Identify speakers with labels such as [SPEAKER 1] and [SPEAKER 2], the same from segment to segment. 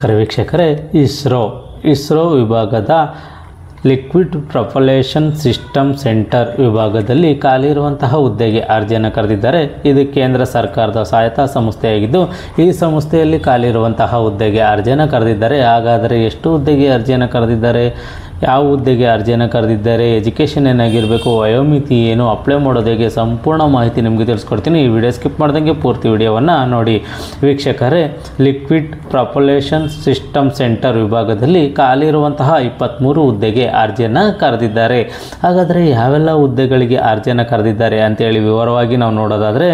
[SPEAKER 1] ವೀಕ್ಷಕರೇ, ಇಸ್ರೋ ವಿಭಾಗದ liquid propulsion system centre ವಿಭಾಗದಲ್ಲಿ ಖಾಲಿ ಇರುವಂತಹ ಹುದ್ದೆಗೆ ಅರ್ಜಿಯನ್ನು ಕರೆದಿದ್ದಾರೆ. ಇದು ಕೇಂದ್ರ ಸರ್ಕಾರದ ಸಹಾಯತಾ ಸಂಸ್ಥೆಯಾಗಿದ್ದು, ಈ ಸಂಸ್ಥೆಯಲ್ಲಿ ಖಾಲಿ ಇರುವಂತಹ ಹುದ್ದೆಗೆ ಅರ್ಜಿಯನ್ನು ಕರೆದಿದ್ದಾರೆ. ಹಾಗಾದರೆ ಎಷ್ಟು ಹುದ್ದೆಗೆ ಅರ್ಜಿಯನ್ನು ಕರೆದಿದ್ದಾರೆ, ಯಾವ ಹುದ್ದೆಗೆ ಅರ್ಜಿಯನ್ನು ಕರೆದಿದ್ದಾರೆ, ಎಜುಕೇಷನ್ ಏನಾಗಿರಬೇಕು, ವಯೋಮಿತಿ ಏನು, ಅಪ್ಲೈ ಮಾಡೋದು ಹೇಗೆ, ಸಂಪೂರ್ಣ ಮಾಹಿತಿ ನಿಮಗೆ ತಿಳಿಸ್ಕೊಡ್ತೀನಿ. ಈ ವಿಡಿಯೋ ಸ್ಕಿಪ್ ಮಾಡ್ದಂಗೆ ಪೂರ್ತಿ ವಿಡಿಯೋವನ್ನು ನೋಡಿ. ವೀಕ್ಷಕರೇ, ಲಿಕ್ವಿಡ್ ಪ್ರೊಪಲ್ಷನ್ ಸಿಸ್ಟಮ್ ಸೆಂಟರ್ ವಿಭಾಗದಲ್ಲಿ ಖಾಲಿ ಇರುವಂತಹ 23 ಹುದ್ದೆಗೆ ಅರ್ಜಿಯನ್ನು ಕರೆದಿದ್ದಾರೆ. ಹಾಗಾದರೆ ಯಾವೆಲ್ಲ ಹುದ್ದೆಗಳಿಗೆ ಅರ್ಜಿಯನ್ನು ಕರೆದಿದ್ದಾರೆ ಅಂತೇಳಿ ವಿವರವಾಗಿ ನಾವು ನೋಡೋದಾದರೆ,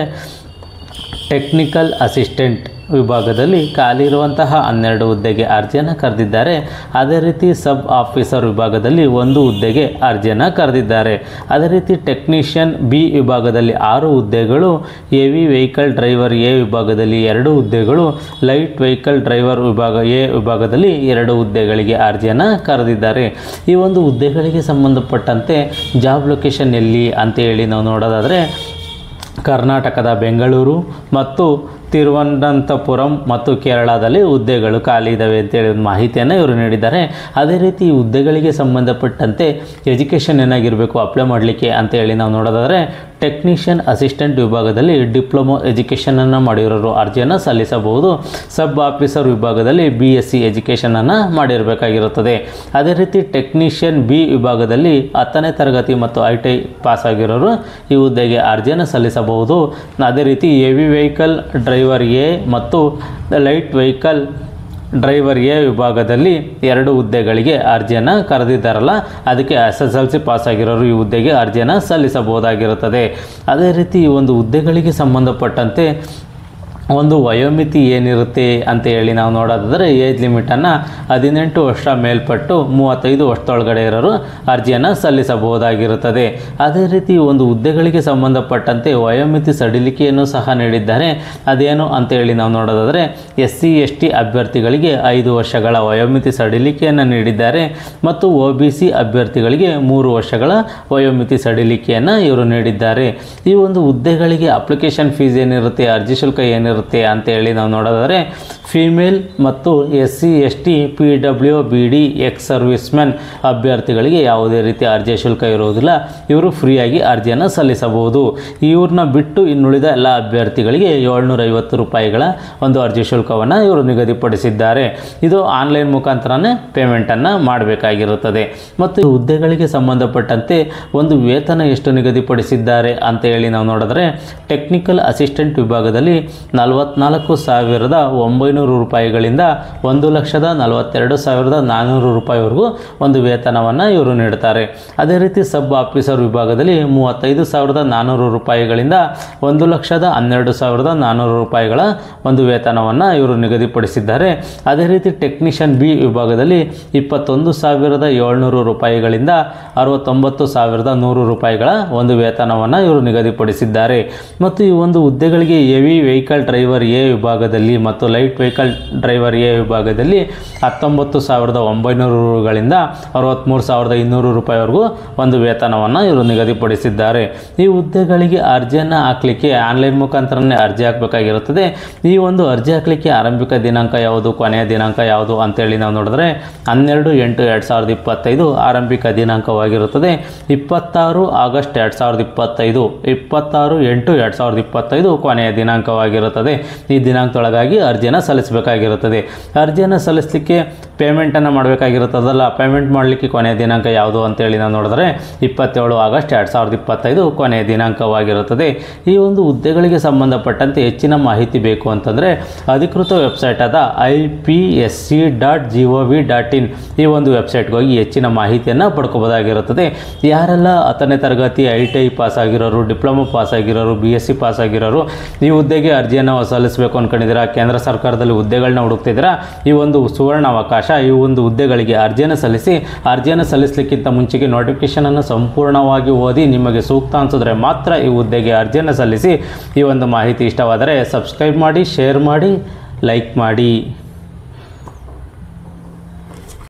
[SPEAKER 1] ಟೆಕ್ನಿಕಲ್ ಅಸಿಸ್ಟೆಂಟ್ ವಿಭಾಗದಲ್ಲಿ ಖಾಲಿ ಇರುವಂತಹ 12 ಹುದ್ದೆಗೆ ಅರ್ಜಿಯನ್ನು ಕರೆದಿದ್ದಾರೆ. ಅದೇ ರೀತಿ ಸಬ್ ಆಫೀಸರ್ ವಿಭಾಗದಲ್ಲಿ 1 ಹುದ್ದೆಗೆ ಅರ್ಜಿಯನ್ನು ಕರೆದಿದ್ದಾರೆ. ಅದೇ ರೀತಿ ಟೆಕ್ನಿಷಿಯನ್ ಬಿ ವಿಭಾಗದಲ್ಲಿ 6 ಹುದ್ದೆಗಳು, ಹೆವಿ ವೆಹಿಕಲ್ ಡ್ರೈವರ್ ಎ ವಿಭಾಗದಲ್ಲಿ 2 ಹುದ್ದೆಗಳು, ಲೈಟ್ ವೆಹಿಕಲ್ ಡ್ರೈವರ್ ವಿಭಾಗ ಎ ವಿಭಾಗದಲ್ಲಿ 2 ಹುದ್ದೆಗಳಿಗೆ ಅರ್ಜಿಯನ್ನು ಕರೆದಿದ್ದಾರೆ. ಈ ಒಂದು ಹುದ್ದೆಗಳಿಗೆ ಸಂಬಂಧಪಟ್ಟಂತೆ ಜಾಬ್ ಲೊಕೇಶನ್ ಎಲ್ಲಿ ಅಂತೇಳಿ ನಾವು ನೋಡೋದಾದರೆ, ಕರ್ನಾಟಕದ ಬೆಂಗಳೂರು ಮತ್ತು ತಿರುವನಂತಪುರಂ ಮತ್ತು ಕೇರಳದಲ್ಲಿ ಹುದ್ದೆಗಳು ಖಾಲಿ ಇದ್ದಾವೆ ಅಂತೇಳಿ ಒಂದು ಮಾಹಿತಿಯನ್ನು ಇವರು ನೀಡಿದ್ದಾರೆ. ಅದೇ ರೀತಿ ಈ ಹುದ್ದೆಗಳಿಗೆ ಸಂಬಂಧಪಟ್ಟಂತೆ ಎಜುಕೇಷನ್ ಏನಾಗಿರಬೇಕು ಅಪ್ಲೈ ಮಾಡಲಿಕ್ಕೆ ಅಂತೇಳಿ ನಾವು ನೋಡೋದಾದರೆ, ಟೆಕ್ನಿಷಿಯನ್ ಅಸಿಸ್ಟೆಂಟ್ ವಿಭಾಗದಲ್ಲಿ ಡಿಪ್ಲೊಮೊ ಎಜುಕೇಷನನ್ನು ಮಾಡಿರೋರು ಅರ್ಜಿಯನ್ನು ಸಲ್ಲಿಸಬಹುದು. ಸಬ್ ಆಫೀಸರ್ ವಿಭಾಗದಲ್ಲಿ BSc ಎಜುಕೇಷನನ್ನು ಮಾಡಿರಬೇಕಾಗಿರುತ್ತದೆ. ಅದೇ ರೀತಿ ಟೆಕ್ನಿಷಿಯನ್ ಬಿ ವಿಭಾಗದಲ್ಲಿ 10ನೇ ತರಗತಿ ಮತ್ತು ITI ಪಾಸ್ ಆಗಿರೋರು ಈ ಹುದ್ದೆಗೆ ಅರ್ಜಿಯನ್ನು ಸಲ್ಲಿಸಬಹುದು. ಅದೇ ರೀತಿ ಹೆವಿ ವೆಹಿಕಲ್ ಡ್ರೈವರ್ ಎ ಮತ್ತು ಲೈಟ್ ವೆಹಿಕಲ್ ಡ್ರೈವರ್ ಎ ವಿಭಾಗದಲ್ಲಿ 2 ಹುದ್ದೆಗಳಿಗೆ ಅರ್ಜಿಯನ್ನು ಕರೆದಿದ್ದಾರಲ್ಲ, ಅದಕ್ಕೆ SSLC ಪಾಸ್ ಆಗಿರೋರು ಈ ಹುದ್ದೆಗೆ ಅರ್ಜಿಯನ್ನು ಸಲ್ಲಿಸಬಹುದಾಗಿರುತ್ತದೆ. ಅದೇ ರೀತಿ ಈ ಒಂದು ಹುದ್ದೆಗಳಿಗೆ ಸಂಬಂಧಪಟ್ಟಂತೆ ಒಂದು ವಯೋಮಿತಿ ಏನಿರುತ್ತೆ ಅಂತ ಹೇಳಿ ನಾವು ನೋಡೋದಾದರೆ, ಏಜ್ ಲಿಮಿಟನ್ನು 18 ವರ್ಷ ಮೇಲ್ಪಟ್ಟು 35 ವರ್ಷದೊಳಗಡೆ ಇರೋರು ಅರ್ಜಿಯನ್ನು ಸಲ್ಲಿಸಬಹುದಾಗಿರುತ್ತದೆ. ಅದೇ ರೀತಿ ಒಂದು ಹುದ್ದೆಗಳಿಗೆ ಸಂಬಂಧಪಟ್ಟಂತೆ ವಯೋಮಿತಿ ಸಡಿಲಿಕೆಯನ್ನು ಸಹ ನೀಡಿದ್ದಾರೆ. ಅದೇನು ಅಂತೇಳಿ ನಾವು ನೋಡೋದಾದರೆ, SC ST ಅಭ್ಯರ್ಥಿಗಳಿಗೆ 5 ವರ್ಷಗಳ ವಯೋಮಿತಿ ಸಡಿಲಿಕೆಯನ್ನು ನೀಡಿದ್ದಾರೆ ಮತ್ತು OBC ಅಭ್ಯರ್ಥಿಗಳಿಗೆ 3 ವರ್ಷಗಳ ವಯೋಮಿತಿ ಸಡಿಲಿಕೆಯನ್ನು ಇವರು ನೀಡಿದ್ದಾರೆ. ಈ ಒಂದು ಹುದ್ದೆಗಳಿಗೆ ಅಪ್ಲಿಕೇಶನ್ ಫೀಸ್ ಏನಿರುತ್ತೆ, ಅರ್ಜಿ ಶುಲ್ಕ ಏನಿರುತ್ತೆ ಅಂತೇಳಿ ನಾವು ನೋಡೋದಾದರೆ, ಫೀಮೇಲ್ ಮತ್ತು SC ST PWBD X servicemen ಅಭ್ಯರ್ಥಿಗಳಿಗೆ ಯಾವುದೇ ರೀತಿಯ ಅರ್ಜಿ ಶುಲ್ಕ ಇರುವುದಿಲ್ಲ. ಇವರು ಫ್ರೀಯಾಗಿ ಅರ್ಜಿಯನ್ನು ಸಲ್ಲಿಸಬಹುದು. ಇವ್ರನ್ನ ಬಿಟ್ಟು ಇನ್ನುಳಿದ ಎಲ್ಲ ಅಭ್ಯರ್ಥಿಗಳಿಗೆ 750 ರೂಪಾಯಿಗಳ ಒಂದು ಅರ್ಜಿ ಶುಲ್ಕವನ್ನು ಇವರು ನಿಗದಿಪಡಿಸಿದ್ದಾರೆ. ಇದು ಆನ್ಲೈನ್ ಮುಖಾಂತರನೇ ಪೇಮೆಂಟನ್ನು ಮಾಡಬೇಕಾಗಿರುತ್ತದೆ. ಮತ್ತು ಹುದ್ದೆಗಳಿಗೆ ಸಂಬಂಧಪಟ್ಟಂತೆ ಒಂದು ವೇತನ ಎಷ್ಟು ನಿಗದಿಪಡಿಸಿದ್ದಾರೆ ಅಂತ ಹೇಳಿ ನಾವು ನೋಡಿದ್ರೆ, ಟೆಕ್ನಿಕಲ್ ಅಸಿಸ್ಟೆಂಟ್ ವಿಭಾಗದಲ್ಲಿ 44,900 ರೂಪಾಯಿಗಳಿಂದ 1,42,400 ರೂಪಾಯಿವರೆಗೂ ಒಂದು ವೇತನವನ್ನು ಇವರು ನೀಡುತ್ತಾರೆ. ಅದೇ ರೀತಿ ಸಬ್ ಆಫೀಸರ್ ವಿಭಾಗದಲ್ಲಿ 35,400 ರೂಪಾಯಿಗಳಿಂದ 1,12,400 ರೂಪಾಯಿಗಳ ಒಂದು ವೇತನವನ್ನು ಇವರು ನಿಗದಿಪಡಿಸಿದ್ದಾರೆ. ಅದೇ ರೀತಿ ಟೆಕ್ನಿಷಿಯನ್ ಬಿ ವಿಭಾಗದಲ್ಲಿ 21,700 ರೂಪಾಯಿಗಳಿಂದ 69,100 ರೂಪಾಯಿಗಳ ಒಂದು ವೇತನವನ್ನು ಇವರು ನಿಗದಿಪಡಿಸಿದ್ದಾರೆ. ಮತ್ತು ಈ ಒಂದು ಹುದ್ದೆಗಳಿಗೆ ಹೆವಿ ವೆಹಿಕಲ್ ಡ್ರೈವರ್ ಎ ವಿಭಾಗದಲ್ಲಿ ಮತ್ತು ಲೈಟ್ ವೆಹಿಕಲ್ ಡ್ರೈವರ್ ಎ ವಿಭಾಗದಲ್ಲಿ 19,900 ರೂಗಳಿಂದ 63,200 ರೂಪಾಯಿವರೆಗೂ ಒಂದು ವೇತನವನ್ನು ಇವರು ನಿಗದಿಪಡಿಸಿದ್ದಾರೆ. ಈ ಹುದ್ದೆಗಳಿಗೆ ಅರ್ಜಿಯನ್ನು ಹಾಕಲಿಕ್ಕೆ ಆನ್ಲೈನ್ ಮುಖಾಂತರನೇ ಅರ್ಜಿ ಹಾಕಬೇಕಾಗಿರುತ್ತದೆ. ಈ ಒಂದು ಅರ್ಜಿ ಹಾಕಲಿಕ್ಕೆ ಆರಂಭಿಕ ದಿನಾಂಕ ಯಾವುದು, ಕೊನೆಯ ದಿನಾಂಕ ಯಾವುದು ಅಂತೇಳಿ ನಾವು ನೋಡಿದ್ರೆ, 12/8/2025 ಆರಂಭಿಕ ದಿನಾಂಕವಾಗಿರುತ್ತದೆ. 26 ಆಗಸ್ಟ್ 2025, 26/8/2025 ಕೊನೆಯ ದಿನಾಂಕವಾಗಿರುತ್ತದೆ. ಈ ದಿನಾಂಕದೊಳಗಾಗಿ ಅರ್ಜಿಯನ್ನು ಸಲ್ಲಿಸಬೇಕಾಗಿರುತ್ತದೆ. ಅರ್ಜಿಯನ್ನು ಸಲ್ಲಿಸಲಿಕ್ಕೆ ಪೇಮೆಂಟನ್ನು ಮಾಡಬೇಕಾಗಿರುತ್ತದಲ್ಲ, ಪೇಮೆಂಟ್ ಮಾಡಲಿಕ್ಕೆ ಕೊನೆಯ ದಿನಾಂಕ ಯಾವುದು ಅಂತೇಳಿ ನಾವು ನೋಡಿದ್ರೆ 27 ಆಗಸ್ಟ್ 2025 ಕೊನೆಯ ದಿನಾಂಕವಾಗಿರುತ್ತದೆ. ಈ ಒಂದು ಹುದ್ದೆಗಳಿಗೆ ಸಂಬಂಧಪಟ್ಟಂತೆ ಹೆಚ್ಚಿನ ಮಾಹಿತಿ ಬೇಕು ಅಂತಂದರೆ, ಅಧಿಕೃತ ವೆಬ್ಸೈಟ್ ಆದ IPSC.gov.in ಈ ಒಂದು ವೆಬ್ಸೈಟ್ಗೆ ಹೋಗಿ ಹೆಚ್ಚಿನ ಮಾಹಿತಿಯನ್ನು ಪಡ್ಕೋಬೋದಾಗಿರುತ್ತದೆ. ಯಾರೆಲ್ಲ 10ನೇ ತರಗತಿ ITI ಪಾಸ್ ಆಗಿರೋರು, ಡಿಪ್ಲೊಮೊ ಪಾಸ್ ಆಗಿರೋರು, BSc ಪಾಸ್ ಆಗಿರೋರು ಈ ಹುದ್ದೆಗೆ ಅರ್ಜಿಯನ್ನು ಸಲ್ಲಿಸಬೇಕು ಅಂದ್ಕೊಂಡಿದ್ದೀರಾ, ಕೇಂದ್ರ ಸರ್ಕಾರದಲ್ಲಿ ಹುದ್ದೆಗಳನ್ನ ಹುಡುಕ್ತಿದ್ದೀರಾ, ಈ ಒಂದು ಸುವರ್ಣ ಅವಕಾಶ. ಈ ಒಂದು ಹುದ್ದೆಗಳಿಗೆ ಅರ್ಜಿಯನ್ನು ಸಲ್ಲಿಸಿ. ಅರ್ಜಿಯನ್ನು ಸಲ್ಲಿಸಲಿಕ್ಕಿಂತ ಮುಂಚೆಗೆ ನೋಟಿಫಿಕೇಷನನ್ನು ಸಂಪೂರ್ಣವಾಗಿ ಓದಿ ನಿಮಗೆ ಸೂಕ್ತ ಅನಿಸಿದ್ರೆ ಮಾತ್ರ ಈ ಹುದ್ದೆಗೆ ಅರ್ಜಿಯನ್ನು ಸಲ್ಲಿಸಿ. ಈ ಒಂದು ಮಾಹಿತಿ ಇಷ್ಟವಾದರೆ ಸಬ್ಸ್ಕ್ರೈಬ್ ಮಾಡಿ, ಶೇರ್ ಮಾಡಿ, ಲೈಕ್ ಮಾಡಿ.